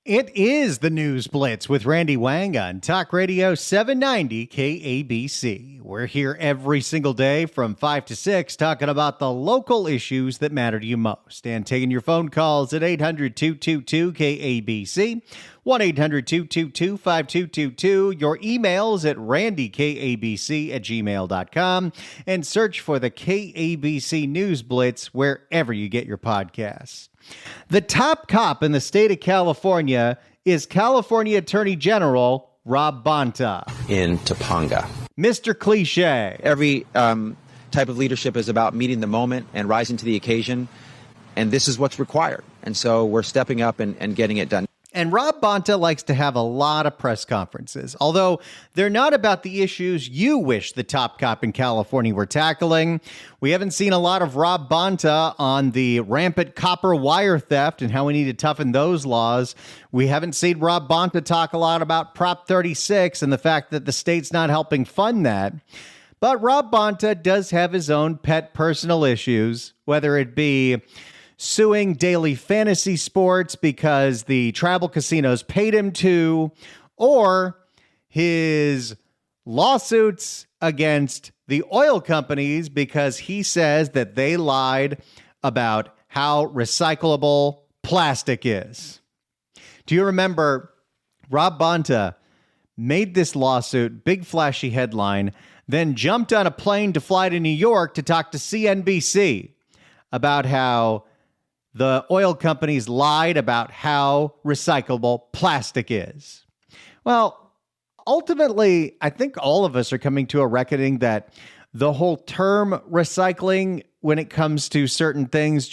It is the News Blitz with Randy Wang on Talk Radio 790 KABC. We're here every single day from 5 to 6 talking about the local issues that matter to you most and taking your phone calls at 800-222-KABC, 1-800-222-5222, your emails at randykabc@gmail.com, and search for the KABC News Blitz wherever you get your podcasts. The top cop in the state of California is California Attorney General Rob Bonta. In Topanga. Mr. Cliche. Every type of leadership is about meeting the moment and rising to the occasion, and this is what's required. And so we're stepping up and getting it done. And Rob Bonta likes to have a lot of press conferences, although they're not about the issues you wish the top cop in California were tackling. We haven't seen a lot of Rob Bonta on the rampant copper wire theft and how we need to toughen those laws. We haven't seen Rob Bonta talk a lot about Prop 36 and the fact that the state's not helping fund that. But Rob Bonta does have his own pet personal issues, whether it be suing daily fantasy sports because the tribal casinos paid him to, or his lawsuits against the oil companies because he says that they lied about how recyclable plastic is. Do you remember Rob Bonta made this lawsuit, big flashy headline, then jumped on a plane to fly to New York to talk to CNBC about how the oil companies lied about how recyclable plastic is? Well, ultimately, I think all of us are coming to a reckoning that the whole term recycling, when it comes to certain things,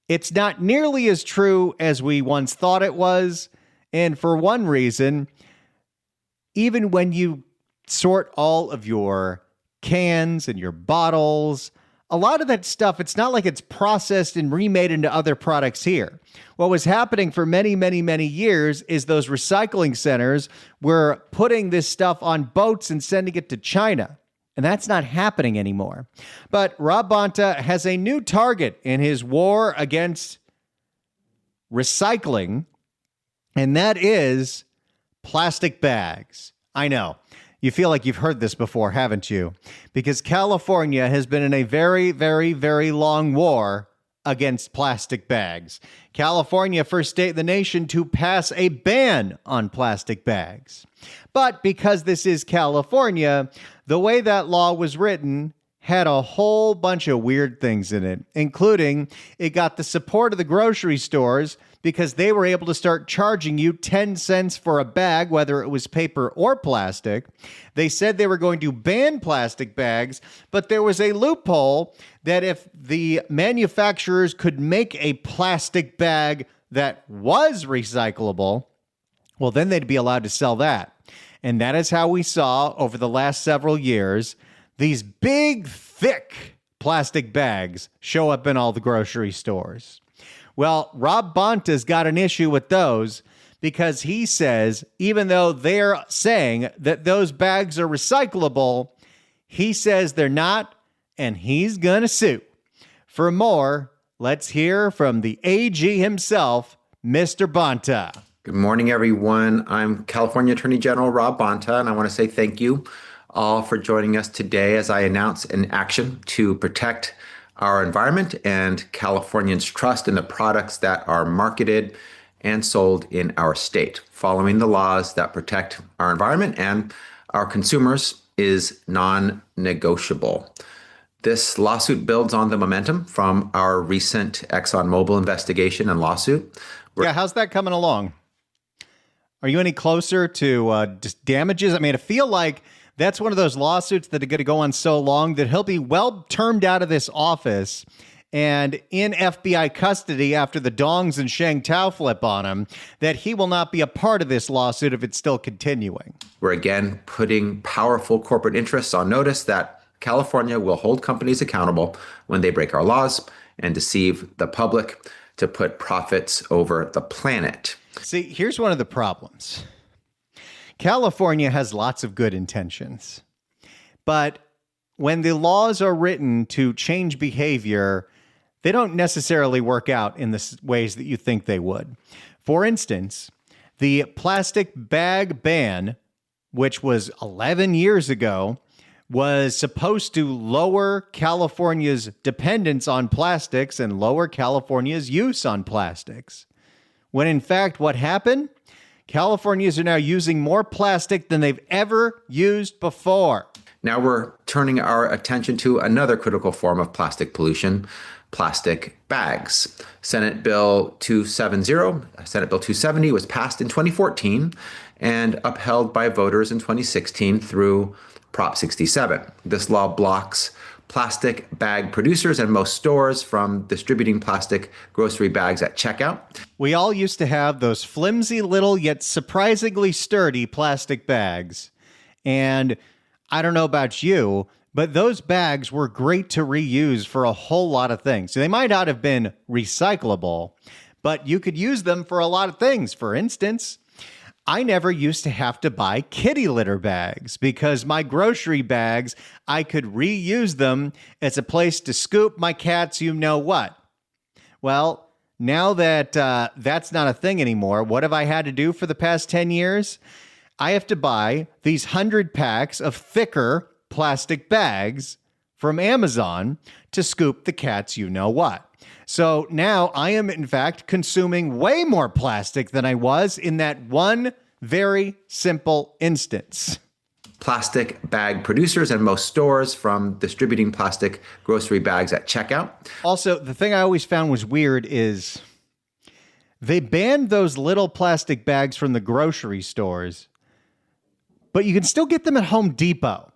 it's not nearly as true as we once thought it was. And for one reason, even when you sort all of your cans and your bottles, a lot of that stuff, it's not like it's processed and remade into other products here. What was happening for many, many, many years is those recycling centers were putting this stuff on boats and sending it to China. And that's not happening anymore. But Rob Bonta has a new target in his war against recycling, and that is plastic bags. I know. You feel like you've heard this before, haven't you? Because California has been in a very, very, very long war against plastic bags. California, first state in the nation to pass a ban on plastic bags. But because this is California, the way that law was written had a whole bunch of weird things in it, including it got the support of the grocery stores because they were able to start charging you 10 cents for a bag, whether it was paper or plastic. They said they were going to ban plastic bags, but there was a loophole that if the manufacturers could make a plastic bag that was recyclable, well, then they'd be allowed to sell that. And that is how we saw over the last several years these big, thick plastic bags show up in all the grocery stores. Well, Rob Bonta's got an issue with those because he says, even though they're saying that those bags are recyclable, he says they're not, and he's going to sue. For more, let's hear from the AG himself, Mr. Bonta. Good morning, everyone. I'm California Attorney General Rob Bonta, and I want to say thank you all for joining us today as I announce an action to protect our environment and Californians' trust in the products that are marketed and sold in our state. Following the laws that protect our environment and our consumers is non-negotiable. This lawsuit builds on the momentum from our recent ExxonMobil investigation and lawsuit. Yeah, how's that coming along? Are you any closer to just damages? I mean, I feel like that's one of those lawsuits that are going to go on so long that he'll be well termed out of this office and in FBI custody after the dongs and Shang Tao flip on him, that he will not be a part of this lawsuit if it's still continuing. We're again putting powerful corporate interests on notice that California will hold companies accountable when they break our laws and deceive the public to put profits over the planet. See, here's one of the problems. California has lots of good intentions, but when the laws are written to change behavior, they don't necessarily work out in the ways that you think they would. For instance, the plastic bag ban, which was 11 years ago, was supposed to lower California's dependence on plastics and lower California's use on plastics. When in fact, what happened? Californians are now using more plastic than they've ever used before. Now we're turning our attention to another critical form of plastic pollution, plastic bags. Senate Bill 270 was passed in 2014 and upheld by voters in 2016 through Prop 67. This law blocks plastic bag producers and most stores from distributing plastic grocery bags at checkout. We all used to have those flimsy little yet surprisingly sturdy plastic bags. And I don't know about you, but those bags were great to reuse for a whole lot of things. So they might not have been recyclable, but you could use them for a lot of things. For instance, I never used to have to buy kitty litter bags because my grocery bags, I could reuse them as a place to scoop my cat's you-know-what. Well, now that that's not a thing anymore, what have I had to do for the past 10 years? I have to buy these 100 packs of thicker plastic bags from Amazon to scoop the cat's you-know-what. So now I am, in fact, consuming way more plastic than I was in that one very simple instance. Plastic bag producers and most stores from distributing plastic grocery bags at checkout. Also, the thing I always found was weird is they banned those little plastic bags from the grocery stores, but you can still get them at Home Depot.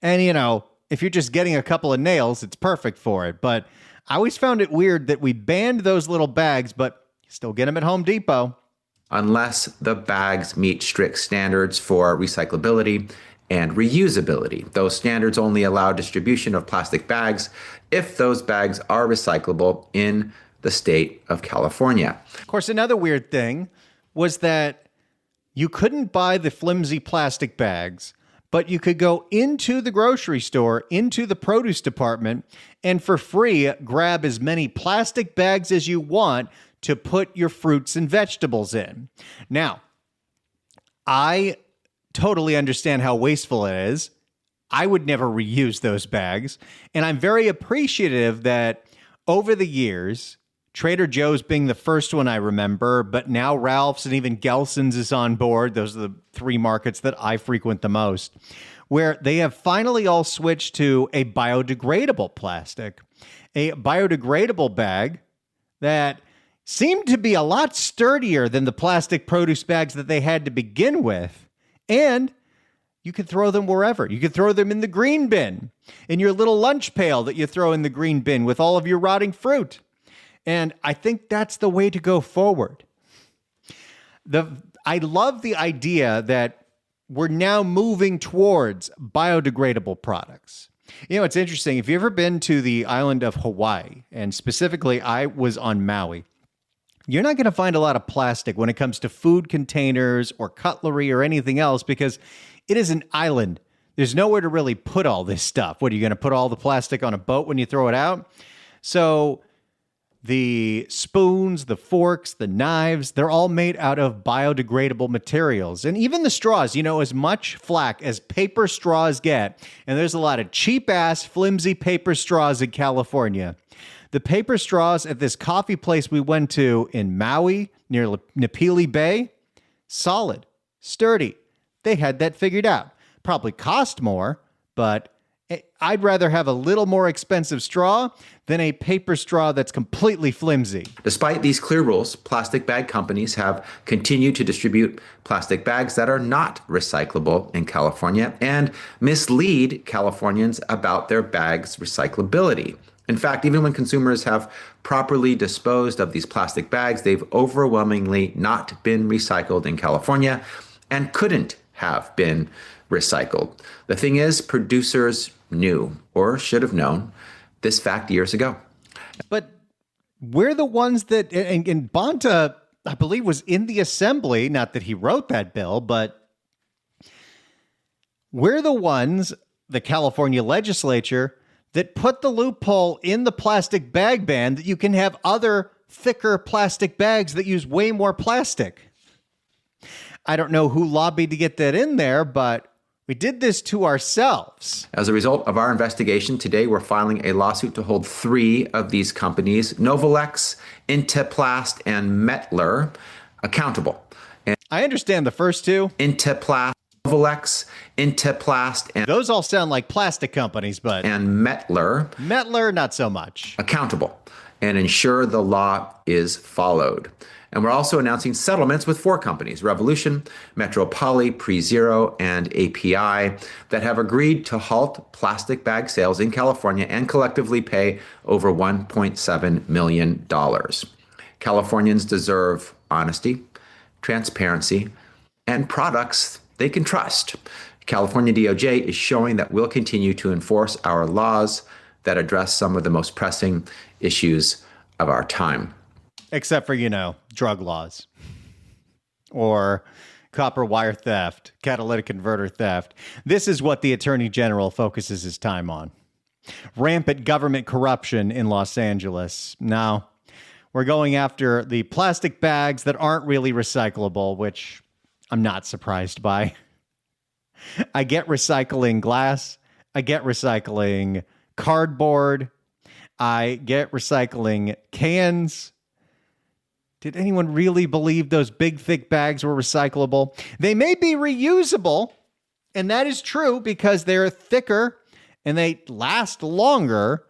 And, you know, if you're just getting a couple of nails, it's perfect for it. But I always found it weird that we banned those little bags, but you still get them at Home Depot. Unless the bags meet strict standards for recyclability and reusability. Those standards only allow distribution of plastic bags if those bags are recyclable in the state of California. Of course, another weird thing was that you couldn't buy the flimsy plastic bags, but you could go into the grocery store, into the produce department, and for free grab as many plastic bags as you want to put your fruits and vegetables in. Now, I totally understand how wasteful it is. I would never reuse those bags. And I'm very appreciative that over the years, Trader Joe's being the first one I remember, but now Ralph's and even Gelson's is on board. Those are the three markets that I frequent the most, where they have finally all switched to a biodegradable plastic, a biodegradable bag that seemed to be a lot sturdier than the plastic produce bags that they had to begin with. And you could throw them wherever. You could throw them in the green bin, in your little lunch pail that you throw in the green bin with all of your rotting fruit. And I think that's the way to go forward. I love the idea that we're now moving towards biodegradable products. You know, it's interesting. If you've ever been to the island of Hawaii, and specifically I was on Maui, you're not going to find a lot of plastic when it comes to food containers or cutlery or anything else because it is an island. There's nowhere to really put all this stuff. What, are you going to put all the plastic on a boat when you throw it out? So the spoons, the forks, the knives, they're all made out of biodegradable materials. And even the straws, you know, as much flack as paper straws get, and there's a lot of cheap-ass, flimsy paper straws in California. The paper straws at this coffee place we went to in Maui, near Napili Bay, solid, sturdy. They had that figured out. Probably cost more, but I'd rather have a little more expensive straw than a paper straw that's completely flimsy. Despite these clear rules, plastic bag companies have continued to distribute plastic bags that are not recyclable in California and mislead Californians about their bags' recyclability. In fact, even when consumers have properly disposed of these plastic bags, they've overwhelmingly not been recycled in California and couldn't have been recycled. The thing is, producers knew, or should have known, this fact years ago. But we're the ones that, and Bonta, I believe, was in the assembly, not that he wrote that bill, but we're the ones, the California legislature, that put the loophole in the plastic bag ban that you can have other thicker plastic bags that use way more plastic. I don't know who lobbied to get that in there, but we did this to ourselves. As a result of our investigation, today we're filing a lawsuit to hold 3 of these companies, Novolex, Inteplast, and Mettler, accountable. And I understand the first two. Inteplast, Novolex, Inteplast, and those all sound like plastic companies, but Mettler, not so much. Accountable and ensure the law is followed. And we're also announcing settlements with 4 companies, Revolution, Metropoly, PreZero, and API, that have agreed to halt plastic bag sales in California and collectively pay over $1.7 million. Californians deserve honesty, transparency, and products they can trust. California DOJ is showing that we'll continue to enforce our laws that address some of the most pressing issues of our time. Except for, drug laws or copper wire theft, catalytic converter theft. This is what the Attorney General focuses his time on. Rampant government corruption in Los Angeles. Now, we're going after the plastic bags that aren't really recyclable, which I'm not surprised by. I get recycling glass. I get recycling cardboard. I get recycling cans. Did anyone really believe those big, thick bags were recyclable? They may be reusable, and that is true because they're thicker and they last longer.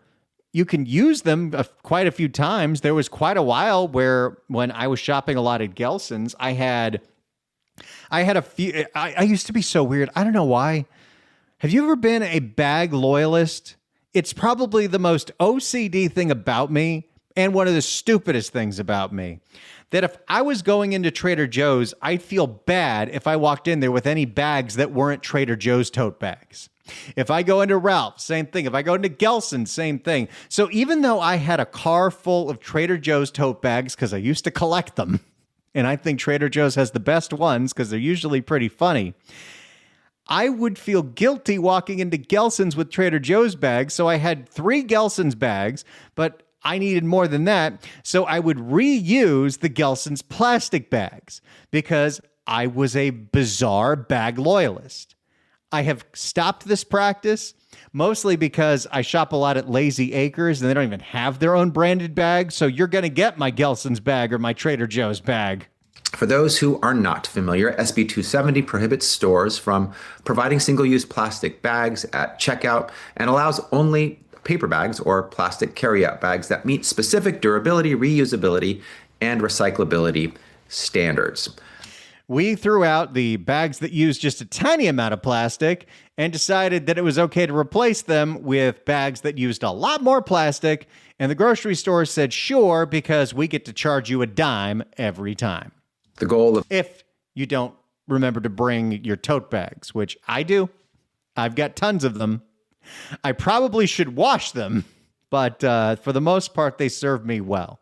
You can use them quite a few times. There was quite a while where when I was shopping a lot at Gelson's, I had a few. I used to be so weird. I don't know why. Have you ever been a bag loyalist? It's probably the most OCD thing about me and one of the stupidest things about me. That if I was going into Trader Joe's, I'd feel bad if I walked in there with any bags that weren't Trader Joe's tote bags. If I go into Ralph's, same thing. If I go into Gelson's, same thing. So even though I had a car full of Trader Joe's tote bags, because I used to collect them, and I think Trader Joe's has the best ones because they're usually pretty funny, I would feel guilty walking into Gelson's with Trader Joe's bags. So I had 3 Gelson's bags, but I needed more than that. So I would reuse the Gelson's plastic bags because I was a bizarre bag loyalist. I have stopped this practice mostly because I shop a lot at Lazy Acres and they don't even have their own branded bags. So you're going to get my Gelson's bag or my Trader Joe's bag. For those who are not familiar, SB 270 prohibits stores from providing single-use plastic bags at checkout and allows only paper bags or plastic carryout bags that meet specific durability, reusability, and recyclability standards. We threw out the bags that use just a tiny amount of plastic and decided that it was okay to replace them with bags that used a lot more plastic. And the grocery store said, sure, because we get to charge you a dime every time. The goal of if you don't remember to bring your tote bags, which I do. I've got tons of them. I probably should wash them, but for the most part, they serve me well.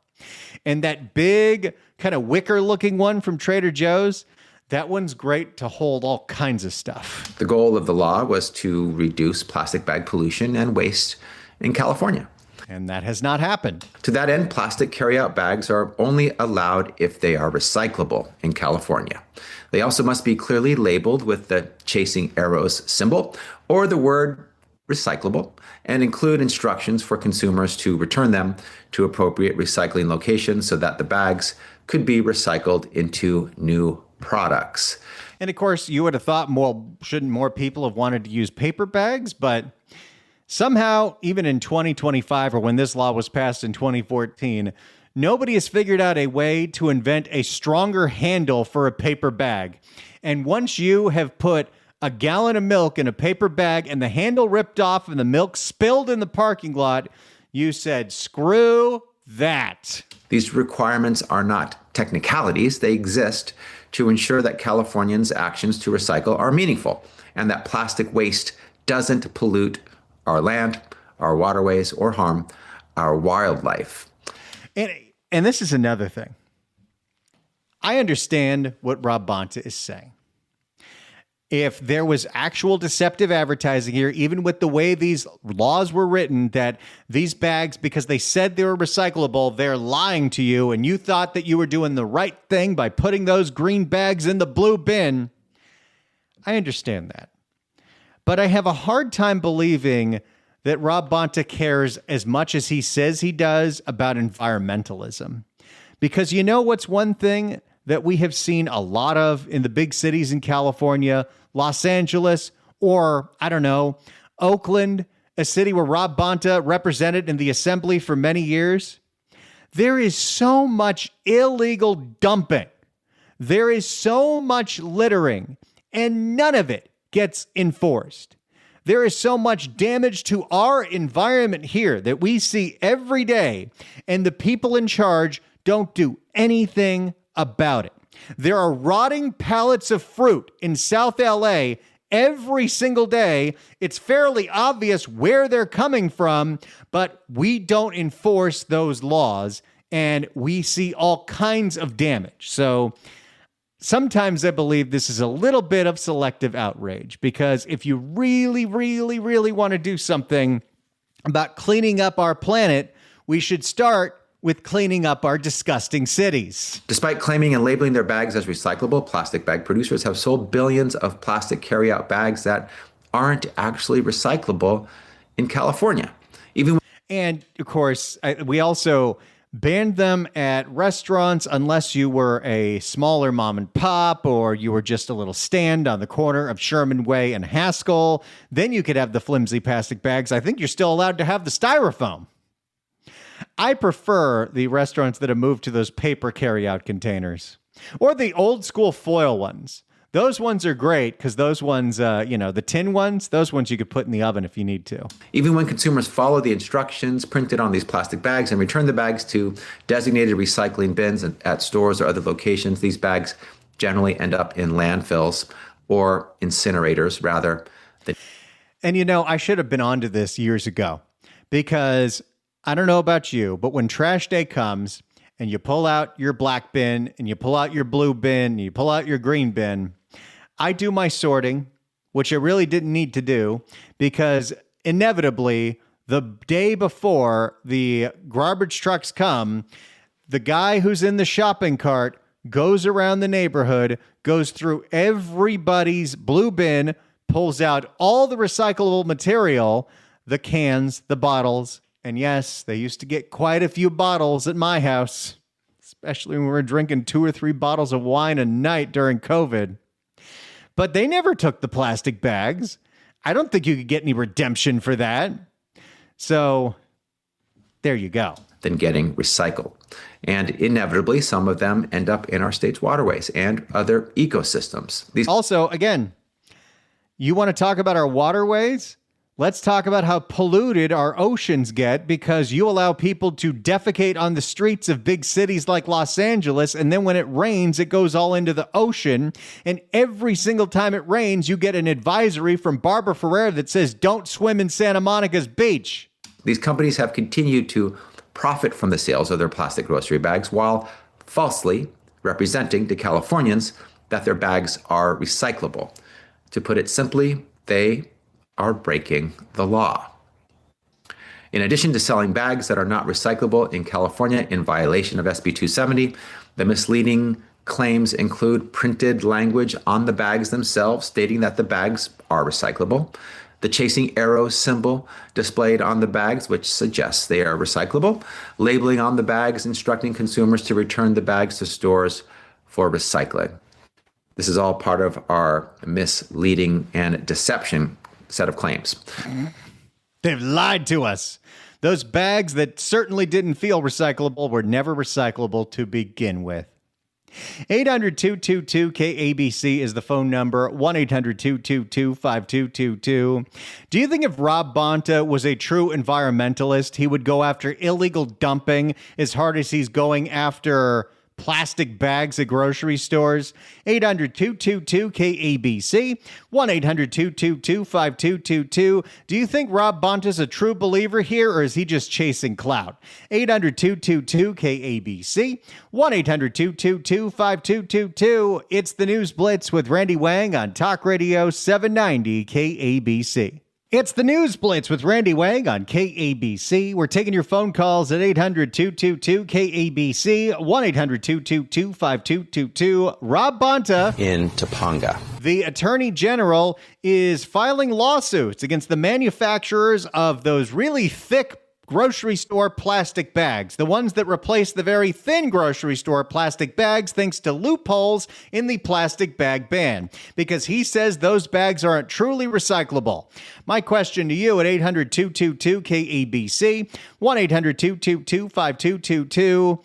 And that big kind of wicker looking one from Trader Joe's, that one's great to hold all kinds of stuff. The goal of the law was to reduce plastic bag pollution and waste in California. And that has not happened. To that end, plastic carryout bags are only allowed if they are recyclable in California. They also must be clearly labeled with the chasing arrows symbol or the word recyclable and include instructions for consumers to return them to appropriate recycling locations so that the bags could be recycled into new products. And of course, you would have thought shouldn't more people have wanted to use paper bags, but somehow, even in 2025, or when this law was passed in 2014, nobody has figured out a way to invent a stronger handle for a paper bag. And once you have put a gallon of milk in a paper bag and the handle ripped off and the milk spilled in the parking lot, you said, screw that. These requirements are not technicalities. They exist to ensure that Californians' actions to recycle are meaningful and that plastic waste doesn't pollute our land, our waterways, or harm our wildlife. And this is another thing. I understand what Rob Bonta is saying. if there was actual deceptive advertising here, even with the way these laws were written, that these bags, because they said they were recyclable, they're lying to you, and you thought that you were doing the right thing by putting those green bags in the blue bin, I understand that. But I have a hard time believing that Rob Bonta cares as much as he says he does about environmentalism. Because you know what's one thing that we have seen a lot of in the big cities in California, Los Angeles, or, I don't know, Oakland, a city where Rob Bonta represented in the assembly for many years? There is so much illegal dumping. There is so much littering, and none of it gets enforced. There is so much damage to our environment here that we see every day, and the people in charge don't do anything about it. There are rotting pallets of fruit in South LA every single day. It's fairly obvious where they're coming from, but we don't enforce those laws, and we see all kinds of damage. So sometimes I believe this is a little bit of selective outrage, because if you really, really, really want to do something about cleaning up our planet, we should start with cleaning up our disgusting cities. Despite claiming and labeling their bags as recyclable, plastic bag producers have sold billions of plastic carryout bags that aren't actually recyclable in California. And of course, we also banned them at restaurants unless you were a smaller mom and pop, or you were just a little stand on the corner of Sherman Way and Haskell. Then you could have the flimsy plastic bags. I think you're still allowed to have the styrofoam. I prefer the restaurants that have moved to those paper carryout containers, or the old school foil ones. Those ones are great because those ones, the tin ones, those ones you could put in the oven if you need to. Even when consumers follow the instructions printed on these plastic bags and return the bags to designated recycling bins at stores or other locations, these bags generally end up in landfills or incinerators rather. And I should have been onto this years ago, because I don't know about you, but when trash day comes and you pull out your black bin and you pull out your blue bin and you pull out your green bin, I do my sorting, which I really didn't need to do, because inevitably the day before the garbage trucks come, the guy who's in the shopping cart goes around the neighborhood, goes through everybody's blue bin, pulls out all the recyclable material, the cans, the bottles. And yes, they used to get quite a few bottles at my house, especially when we were drinking 2 or 3 bottles of wine a night during COVID. But they never took the plastic bags. I don't think you could get any redemption for that. So there you go. Than getting recycled. And inevitably, some of them end up in our state's waterways and other ecosystems. Also, again, you want to talk about our waterways? Let's talk about how polluted our oceans get, because you allow people to defecate on the streets of big cities like Los Angeles, and then when it rains, it goes all into the ocean. And every single time it rains, you get an advisory from Barbara Ferrer that says, don't swim in Santa Monica's beach. These companies have continued to profit from the sales of their plastic grocery bags while falsely representing to Californians that their bags are recyclable. To put it simply, they are breaking the law. In addition to selling bags that are not recyclable in California in violation of SB 270, the misleading claims include printed language on the bags themselves stating that the bags are recyclable, the chasing arrow symbol displayed on the bags, which suggests they are recyclable, labeling on the bags instructing consumers to return the bags to stores for recycling. This is all part of our misleading and deception set of claims. They've lied to us. Those bags that certainly didn't feel recyclable were never recyclable to begin with. 800-222-KABC is the phone number, 1-800-222-5222. Do you think if Rob Bonta was a true environmentalist, he would go after illegal dumping as hard as he's going after plastic bags at grocery stores? 800-222-KABC, 1-800-222-5222. Do you think Rob Bonta's a true believer here, or is he just chasing clout? 800-222-KABC, 1-800-222-5222. It's the News Blitz with Randy Wang on Talk Radio 790 KABC. It's the News Blitz with Randy Wang on KABC. We're taking your phone calls at 800-222-KABC, 1-800-222-5222. Rob Bonta in Topanga, the Attorney General, is filing lawsuits against the manufacturers of those really thick grocery store plastic bags, the ones that replace the very thin grocery store plastic bags thanks to loopholes in the plastic bag ban, because he says those bags aren't truly recyclable. My question to you at 800-222-KABC, 1-800-222-5222.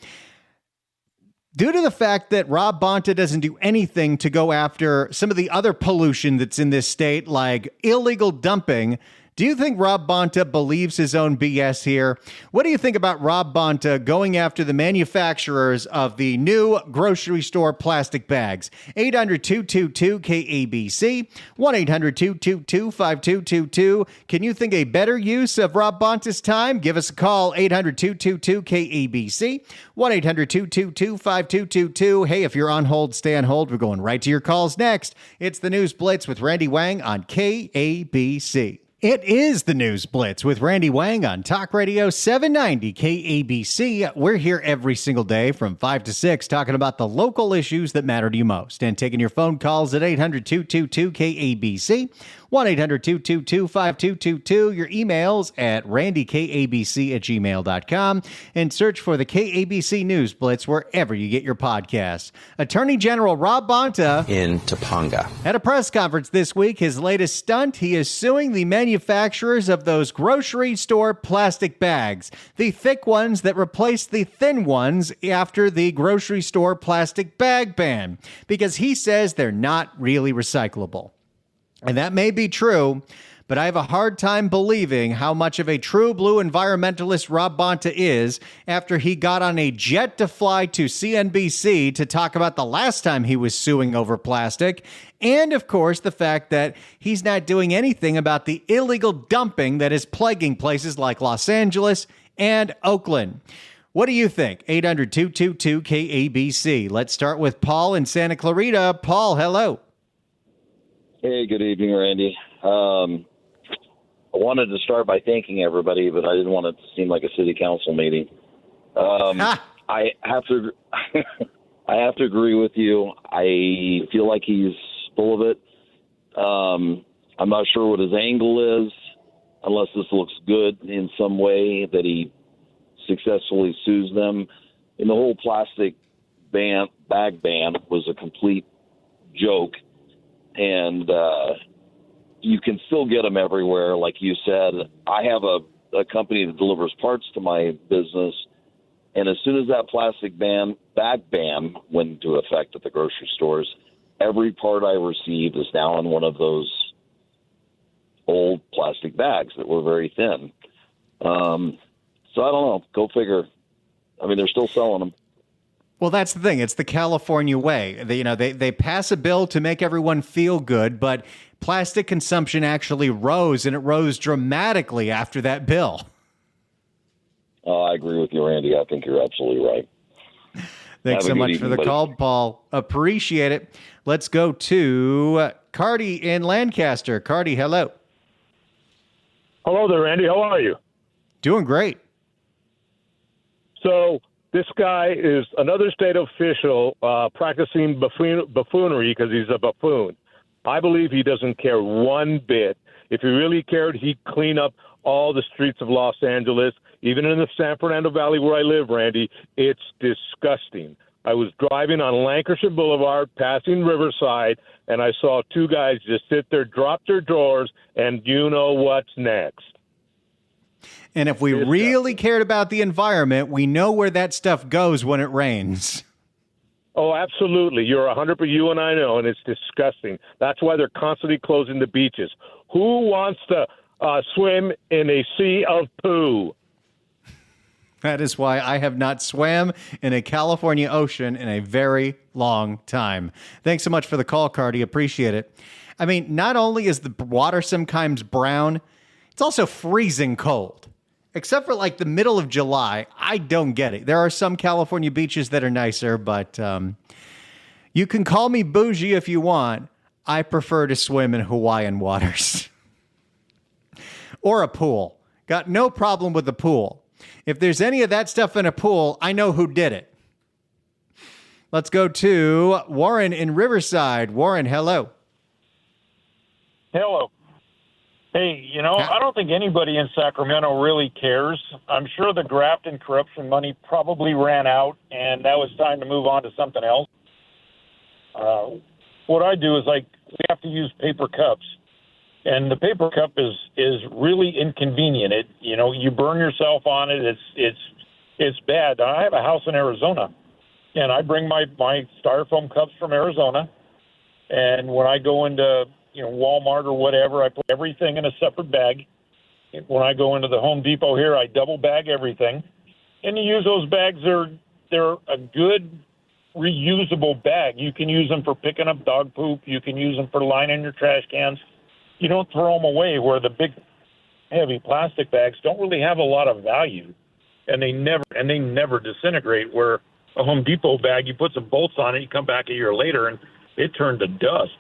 Due to the fact that Rob Bonta doesn't do anything to go after some of the other pollution that's in this state, like illegal dumping, do you think Rob Bonta believes his own BS here? What do you think about Rob Bonta going after the manufacturers of the new grocery store plastic bags? 800-222-KABC, 1-800-222-5222. Can you think a better use of Rob Bonta's time? Give us a call, 800-222-KABC, 1-800-222-5222. Hey, if you're on hold, stay on hold. We're going right to your calls next. It's the News Blitz with Randy Wang on KABC. It is the News Blitz with Randy Wang on Talk Radio 790 KABC. We're here every single day from 5 to 6 talking about the local issues that matter to you most and taking your phone calls at 800-222-KABC, 1-800-222-5222, your emails at randykabc@gmail.com, and search for the KABC News Blitz wherever you get your podcasts. Attorney General Rob Bonta in Topanga, at a press conference this week, his latest stunt, he is suing the manufacturers of those grocery store plastic bags, the thick ones that replace the thin ones after the grocery store plastic bag ban, because he says they're not really recyclable. And that may be true, but I have a hard time believing how much of a true blue environmentalist Rob Bonta is after he got on a jet to fly to CNBC to talk about the last time he was suing over plastic, and of course the fact that he's not doing anything about the illegal dumping that is plaguing places like Los Angeles and Oakland. What do you think? 800-222-KABC. Let's start with Paul in Santa Clarita. Paul, hello. Hey, good evening, Randy. I wanted to start by thanking everybody, but I didn't want it to seem like a city council meeting. I have to, I have to agree with you. I feel like he's full of it. I'm not sure what his angle is, unless this looks good in some way that he successfully sues them. And the whole plastic bag ban was a complete joke. And you can still get them everywhere, like you said. I have a company that delivers parts to my business, and as soon as that plastic bag ban went into effect at the grocery stores, every part I received is now in one of those old plastic bags that were very thin. So I don't know. Go figure. I mean, they're still selling them. Well, that's the thing. It's the California way. They pass a bill to make everyone feel good, but plastic consumption actually rose, and it rose dramatically after that bill. Oh, I agree with you, Randy. I think you're absolutely right. Thanks so much for the call, Paul. Appreciate it. Let's go to Cardi in Lancaster. Cardi, hello. Hello there, Randy. How are you? Doing great. So this guy is another state official practicing buffoonery because he's a buffoon. I believe he doesn't care one bit. If he really cared, he'd clean up all the streets of Los Angeles, even in the San Fernando Valley where I live, Randy. It's disgusting. I was driving on Lancashire Boulevard, passing Riverside, and I saw two guys just sit there, drop their drawers, and you know what's next. And if we really cared about the environment, we know where that stuff goes when it rains. Oh, absolutely. You're 100%. You and I know, and it's disgusting. That's why they're constantly closing the beaches. Who wants to swim in a sea of poo? That is why I have not swam in a California ocean in a very long time. Thanks so much for the call, Cardi. Appreciate it. I mean, not only is the water sometimes brown, it's also freezing cold. Except for like the middle of July. I don't get it. There are some California beaches that are nicer, but you can call me bougie if you want. I prefer to swim in Hawaiian waters. Or a pool. Got no problem with the pool. If there's any of that stuff in a pool, I know who did it. Let's go to Warren in Riverside. Warren, hello. Hello. Hey, I don't think anybody in Sacramento really cares. I'm sure the graft and corruption money probably ran out, and now it's time to move on to something else. What I do is, we have to use paper cups. And the paper cup is really inconvenient. You burn yourself on it. It's bad. I have a house in Arizona, and I bring my styrofoam cups from Arizona. And when I go into Walmart or whatever, I put everything in a separate bag. When I go into the Home Depot here, I double bag everything. And you use those bags. They're a good reusable bag. You can use them for picking up dog poop. You can use them for lining your trash cans. You don't throw them away, where the big, heavy plastic bags don't really have a lot of value, and they never disintegrate. Where a Home Depot bag, you put some bolts on it, you come back a year later, and it turned to dust.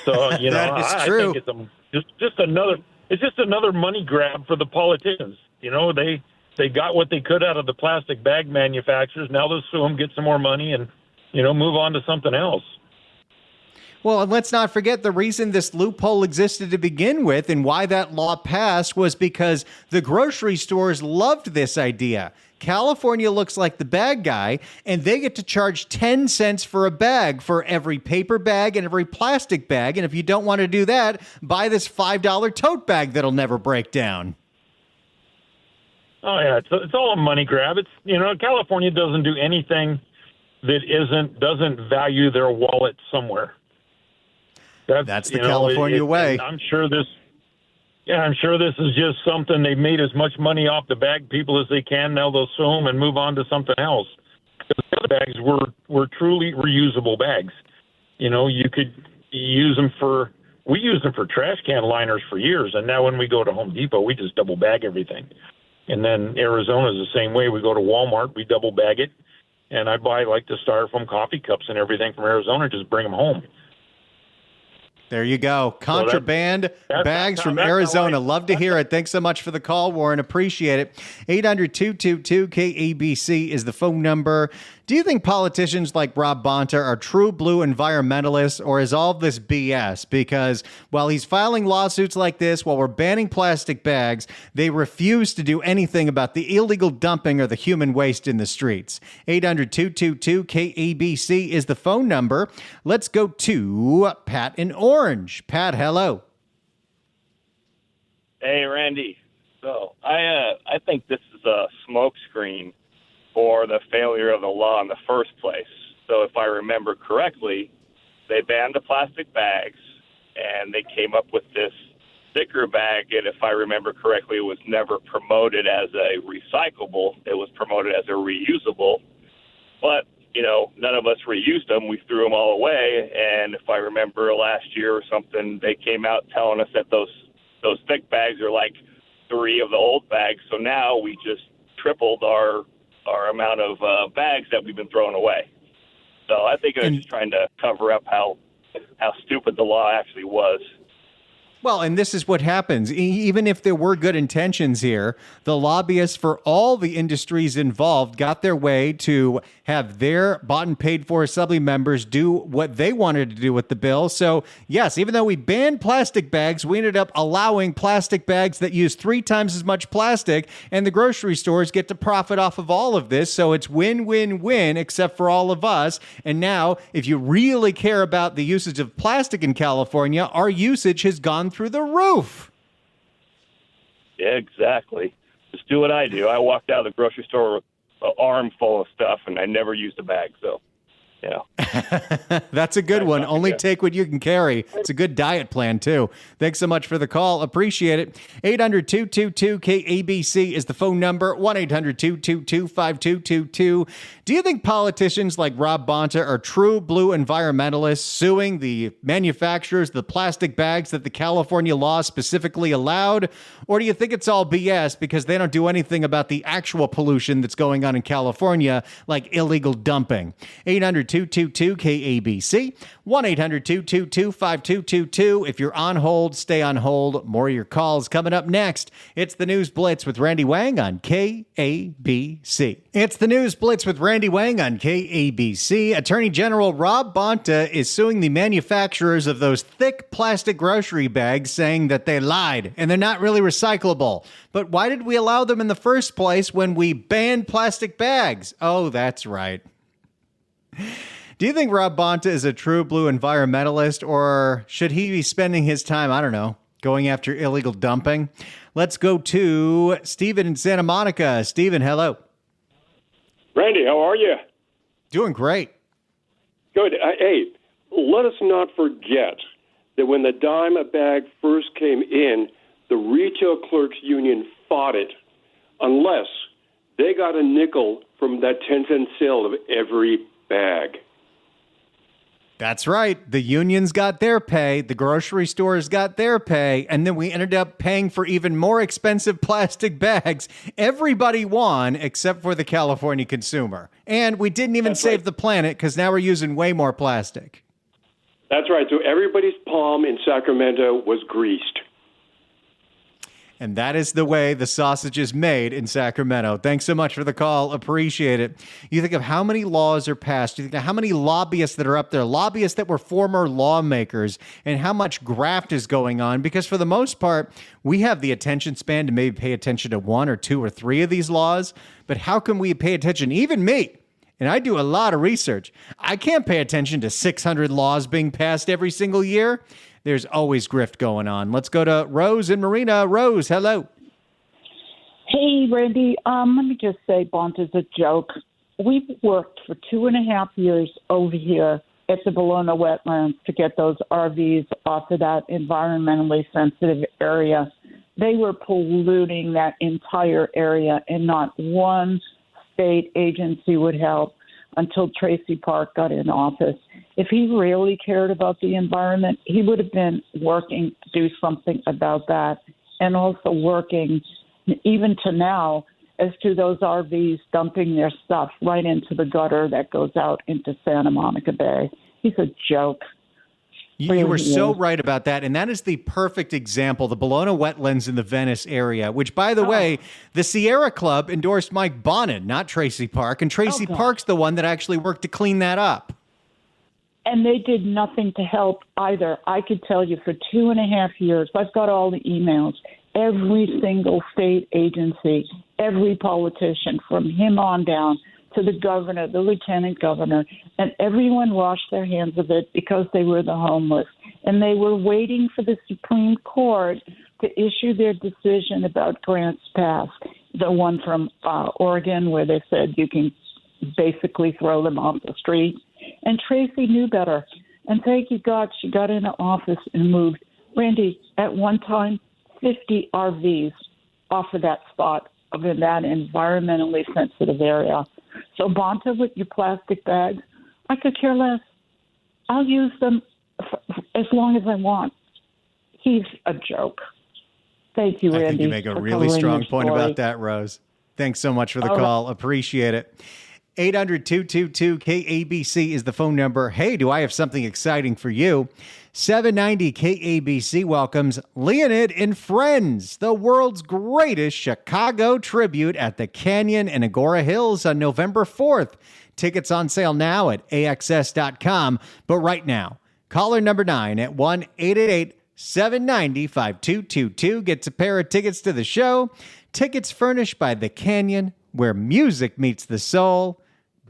So that is true. I think it's just another money grab for the politicians. They got what they could out of the plastic bag manufacturers. Now they'll sue them, get some more money, and move on to something else. Well, and let's not forget the reason this loophole existed to begin with and why that law passed was because the grocery stores loved this idea. California looks like the bad guy, and they get to charge 10 cents for a bag for every paper bag and every plastic bag. And if you don't want to do that, buy this $5 tote bag that'll never break down. Oh, yeah. It's all a money grab. California doesn't do anything that doesn't value their wallet somewhere. That's the California way. I'm sure this is just something they made as much money off the bag people as they can. Now they'll sue them and move on to something else. Because the other bags were truly reusable bags. You could use them we used them for trash can liners for years. And now when we go to Home Depot, we just double bag everything. And then Arizona's the same way. We go to Walmart, we double bag it. And I buy the styrofoam coffee cups and everything from Arizona, just bring them home. There you go. Contraband bags from Arizona. Love to hear it. Thanks so much for the call, Warren. Appreciate it. 800-222-KABC is the phone number. Do you think politicians like Rob Bonta are true blue environmentalists, or is all this BS? Because while he's filing lawsuits like this, while we're banning plastic bags, they refuse to do anything about the illegal dumping or the human waste in the streets. 800-222-KABC is the phone number. Let's go to Pat in Orange. Pat, hello. Hey, Randy. So I think this is a smokescreen for the failure of the law in the first place. So if I remember correctly, they banned the plastic bags, and they came up with this sticker bag, and if I remember correctly, it was never promoted as a recyclable. It was promoted as a reusable. But, none of us reused them. We threw them all away, and if I remember last year or something, they came out telling us that those thick bags are like 3 of the old bags. So now we just tripled our amount of bags that we've been throwing away. So I think it was just trying to cover up how stupid the law actually was. Well, and this is what happens. Even if there were good intentions here, the lobbyists for all the industries involved got their way to have their bought and paid for assembly members do what they wanted to do with the bill. So, yes, even though we banned plastic bags, we ended up allowing plastic bags that use 3 times as much plastic, and the grocery stores get to profit off of all of this. So it's win-win-win, except for all of us. And now, if you really care about the usage of plastic in California, our usage has gone through the roof. Yeah, exactly. Just do what I do. I walked out of the grocery store with an arm full of stuff, and I never used a bag. So That's a good one. Only take what you can carry. It's a good diet plan, too. Thanks so much for the call. Appreciate it. 800-222-KABC is the phone number. 1-800-222-5222. Do you think politicians like Rob Bonta are true blue environmentalists suing the manufacturers of the plastic bags that the California law specifically allowed? Or do you think it's all BS because they don't do anything about the actual pollution that's going on in California, like illegal dumping? 800-222-KABC, 1-800-222-5222. If you're on hold, stay on hold. More of your calls coming up next. It's the News Blitz with Randy Wang on KABC. It's the News Blitz with Randy Wang on KABC. Attorney General Rob Bonta is suing the manufacturers of those thick plastic grocery bags, saying that they lied and they're not really recyclable. But why did we allow them in the first place when we banned plastic bags? Oh, that's right. Do you think Rob Bonta is a true blue environmentalist, or should he be spending his time, I don't know, going after illegal dumping? Let's go to Stephen in Santa Monica. Stephen, hello. Randy, how are you? Doing great. Good. Hey, let us not forget that when the dime a bag first came in, the Retail Clerks Union fought it unless they got a nickel from that 10-cent sale of every bag. That's right. The unions got their pay, the grocery stores got their pay, and then we ended up paying for even more expensive plastic bags. Everybody won except for the California consumer. And we didn't even save the planet because now we're using way more plastic. That's right. So everybody's palm in Sacramento was greased. And that is the way the sausage is made in Sacramento. Thanks so much for the call. Appreciate it. You think of how many laws are passed. You think of how many lobbyists that are up there, lobbyists that were former lawmakers, and how much graft is going on. Because for the most part, we have the attention span to maybe pay attention to one or two or three of these laws. But how can we pay attention? Even me. And I do a lot of research. I can't pay attention to 600 laws being passed every single year. There's always grift going on. Let's go to Rose in Marina. Rose, hello. Hey, Randy. Let me just say Bonta's a joke. We've worked for 2.5 years over here at the Bologna wetlands to get those RVs off of that environmentally sensitive area. They were polluting that entire area, and not one state agency would help until Tracy Park got in office. If he really cared about the environment, he would have been working to do something about that, and also working even to now as to those RVs dumping their stuff right into the gutter that goes out into Santa Monica Bay. He's a joke. You were so right about that. And that is the perfect example, the Bologna wetlands in the Venice area, which, by the way, the Sierra Club endorsed Mike Bonin, not Tracy Park. And Tracy Park's the one that actually worked to clean that up. And they did nothing to help either. I could tell you for 2.5 years, I've got all the emails, every single state agency, every politician from him on down to the governor, the lieutenant governor, and everyone washed their hands of it because they were the homeless. And they were waiting for the Supreme Court to issue their decision about Grants Pass, the one from Oregon where they said you can basically throw them off the street. And Tracy knew better. And thank you, God, she got into office and moved, Randy, at one time, 50 RVs off of that spot of in that environmentally sensitive area. So Bonta, with your plastic bags, I could care less. I'll use them as long as I want. He's a joke. Thank you, Randy. I think you make a really strong point about that, Rose. Thanks so much for the call. Appreciate it. 800-222-KABC is the phone number. Hey, do I have something exciting for you? 790 KABC welcomes Leonid and Friends, the world's greatest Chicago tribute at the Canyon and Agora Hills on November 4th. Tickets on sale now at AXS.com. But right now, caller number 9 at 1-888-790-5222 gets a pair of tickets to the show. Tickets furnished by the Canyon, where music meets the soul.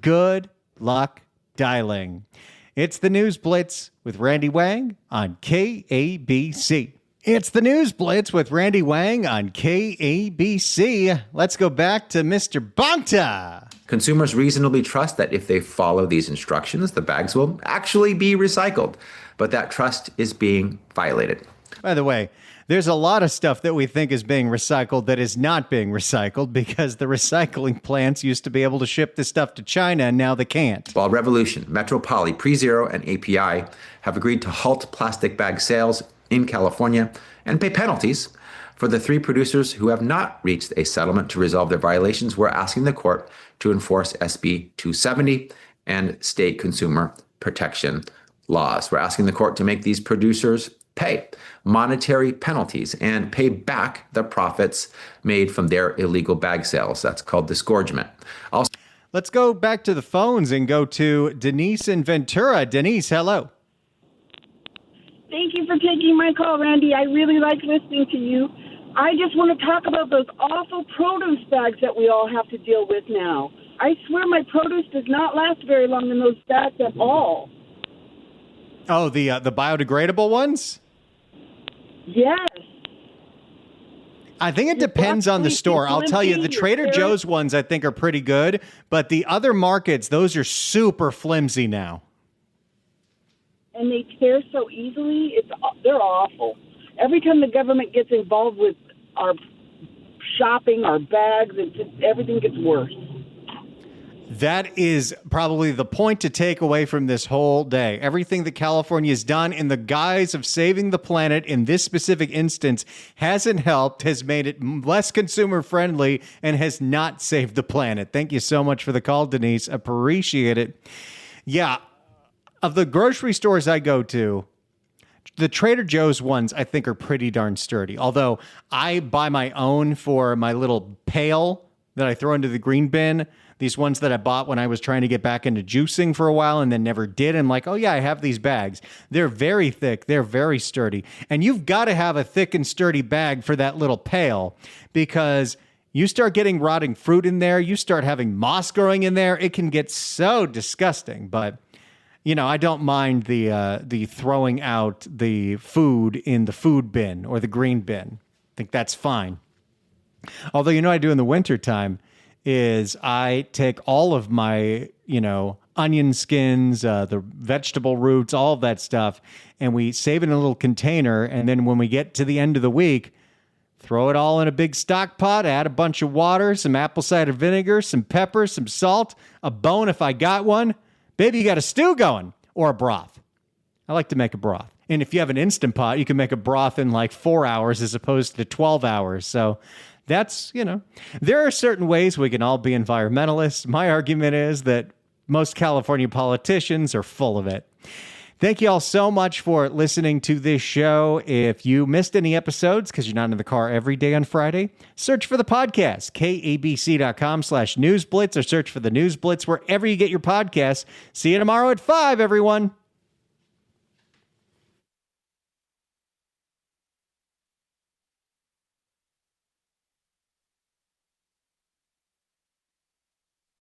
Good luck dialing. It's the News Blitz with Randy Wang on KABC. It's the News Blitz with Randy Wang on KABC. Let's go back to Mr. Bonta. Consumers reasonably trust that if they follow these instructions, the bags will actually be recycled. But that trust is being violated. By the way, there's a lot of stuff that we think is being recycled that is not being recycled because the recycling plants used to be able to ship this stuff to China and now they can't. While Revolution, Metro Poly, PreZero, and API have agreed to halt plastic bag sales in California and pay penalties for the 3 producers who have not reached a settlement to resolve their violations, we're asking the court to enforce SB 270 and state consumer protection laws. We're asking the court to make these producers pay monetary penalties and pay back the profits made from their illegal bag sales. That's called disgorgement. Also, let's go back to the phones and go to Denise in Ventura. Denise, hello. Thank you for taking my call, Randy. I really like listening to you. I just want to talk about those awful produce bags that we all have to deal with now. I swear my produce does not last very long in those bags at all. Oh, the biodegradable ones? Yes. I think it depends on the store. I'll tell you, the Trader Joe's ones I think are pretty good, but the other markets, those are super flimsy now. And they tear so easily. They're awful. Every time the government gets involved with our shopping, our bags, everything gets worse. That is probably the point to take away from this whole day. Everything that California has done in the guise of saving the planet in this specific instance hasn't helped, has made it less consumer friendly, and has not saved the planet. Thank you so much for the call, Denise. Appreciate it. Yeah. Of the grocery stores I go to, the Trader Joe's ones I think are pretty darn sturdy. Although I buy my own for my little pail that I throw into the green bin. These ones that I bought when I was trying to get back into juicing for a while and then never did. I'm like, oh yeah, I have these bags. They're very thick. They're very sturdy. And you've got to have a thick and sturdy bag for that little pail because you start getting rotting fruit in there. You start having moss growing in there. It can get so disgusting. But you know, I don't mind the throwing out the food in the food bin or the green bin. I think that's fine. Although, you know what I do in the wintertime is I take all of my, onion skins, the vegetable roots, all of that stuff, and we save it in a little container. And then when we get to the end of the week, throw it all in a big stock pot, add a bunch of water, some apple cider vinegar, some pepper, some salt, a bone if I got one. Baby, you got a stew going or a broth. I like to make a broth. And if you have an Instant Pot, you can make a broth in like 4 hours as opposed to 12 hours. So that's, there are certain ways we can all be environmentalists. My argument is that most California politicians are full of it. Thank you all so much for listening to this show. If you missed any episodes because you're not in the car every day on Friday, search for the podcast, kabc.com/newsblitz, or search for the News Blitz wherever you get your podcasts. See you tomorrow at 5, everyone.